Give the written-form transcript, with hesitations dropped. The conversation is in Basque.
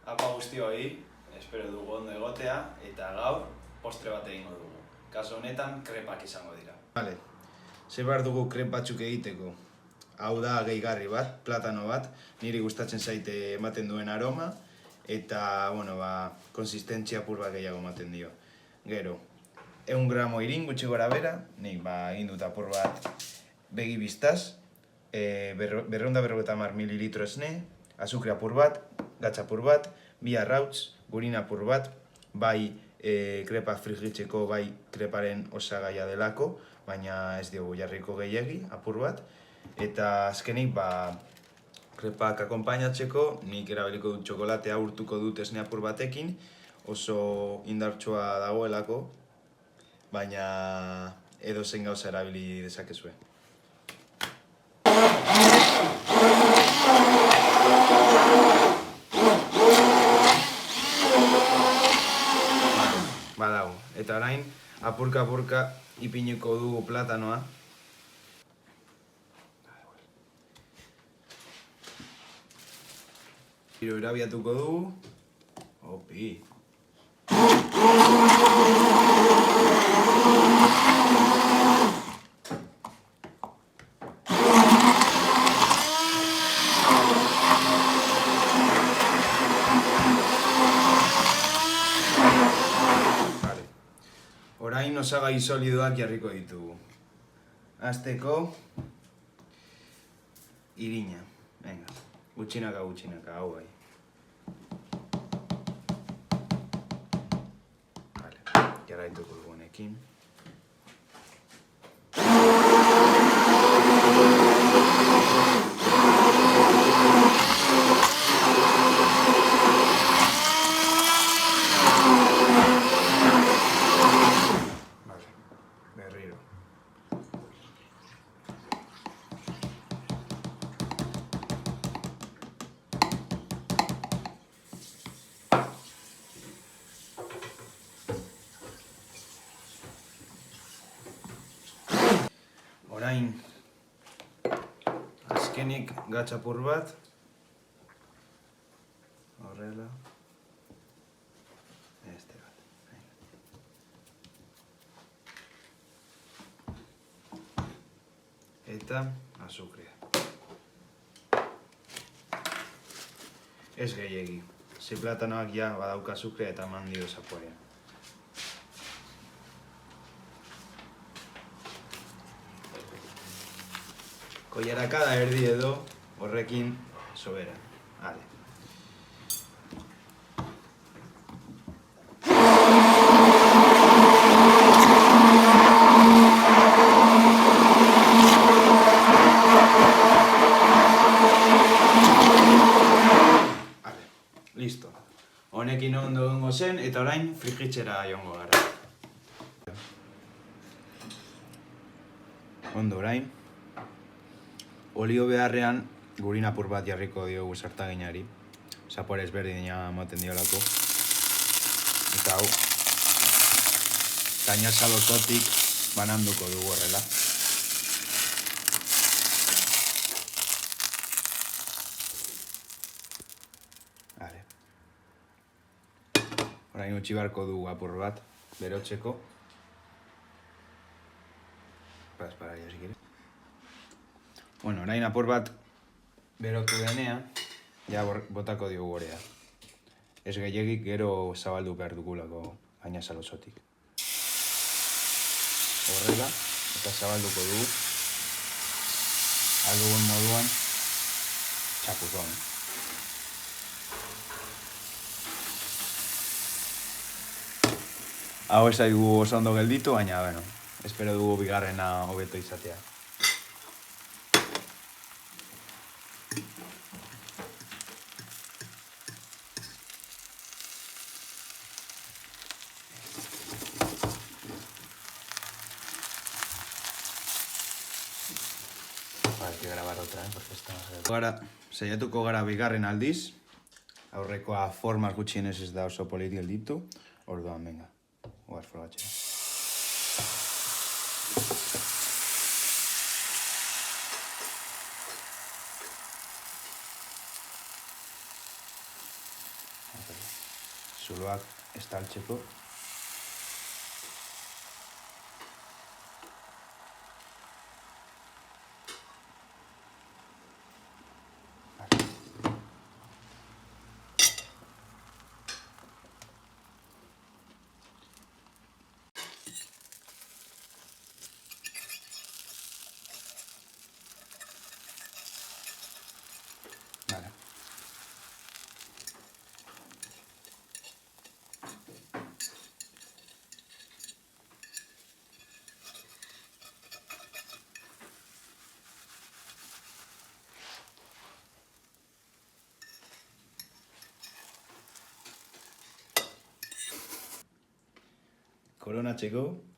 Apa guztioi, espero dugu ondo egotea eta gaur postre bat egingo dugu. Kaso honetan krepak izango dira. Vale, zer behar dugu krep batzuk egiteko. Hau da gehigarri bat, platano bat, niri gustatzen zaite ematen duen aroma eta, konsistentzia apur bat gehiago ematen dio. Gero, 100 gramo irin gutxi gora bera, nik egin dut apur bat begi biztaz, 250 mililitro esne, azukre apur bat, gatza apur bat, 2 arrautz, gurin apur bat, bai krepak frigitzeko, bai kreparen osagaia delako, baina ez diogu jarriko gehiegi, apur bat. Eta azkenik, krepak akonpainatzeko, nik erabiliko dut txokolatea urtuko dut esne apur batekin, oso indartsua dagoelako, baina edozein gauza erabili dezakezue. Badago, eta orain apurka ipiniko dugu platanoa. Gero irabiatuko dugu. Opi. Orain osagai solidoak jarriko ditugu. Hasteko irina. Venga, gutxinaka, hau bai. Vale, jarraituko dugu honekin. Berriro. Orain, azkenik gatza apur bat. Horrela. Este bat. Eta azukrea. Ez gehiegi. Ze platanoak ja badauka azukrea eta eman dio zaporea. Koilarakada erdi edo horrekin sobera. Hale. Listo. Honekin ondo egongo zen eta orain frigitzera joango gara. Ondo orain. Olio beharrean gurin apur bat jarriko diogu sartaginari. Zapore ezberdina ematen diolako. Eta hau, gainazal osotik bananduko dugu horrela. Vale. Orain utzi beharko dugu apur bat, berotzeko. Para ya si quieres. Bueno, orain apur bat berotu denean, ja botako diogu gorea. Ez gehiagik gero zabaldu behar dugulako gainazal osotik. Horrela, eta zabalduko dugu. Aldugun moduan, txapuzon. Hau ez daigu oso ondo gelditu, baina, espero dugu bigarrena hobeto izatea. Hay que grabar otra, porque esta... Saiatuko gara bigarren aldiz. Aurrekoa formas gutxienez ez da oso polit gelditu. Orduan, venga. Oaz frogatzea. zuloak estaltzeko. Vale. Koronatzeko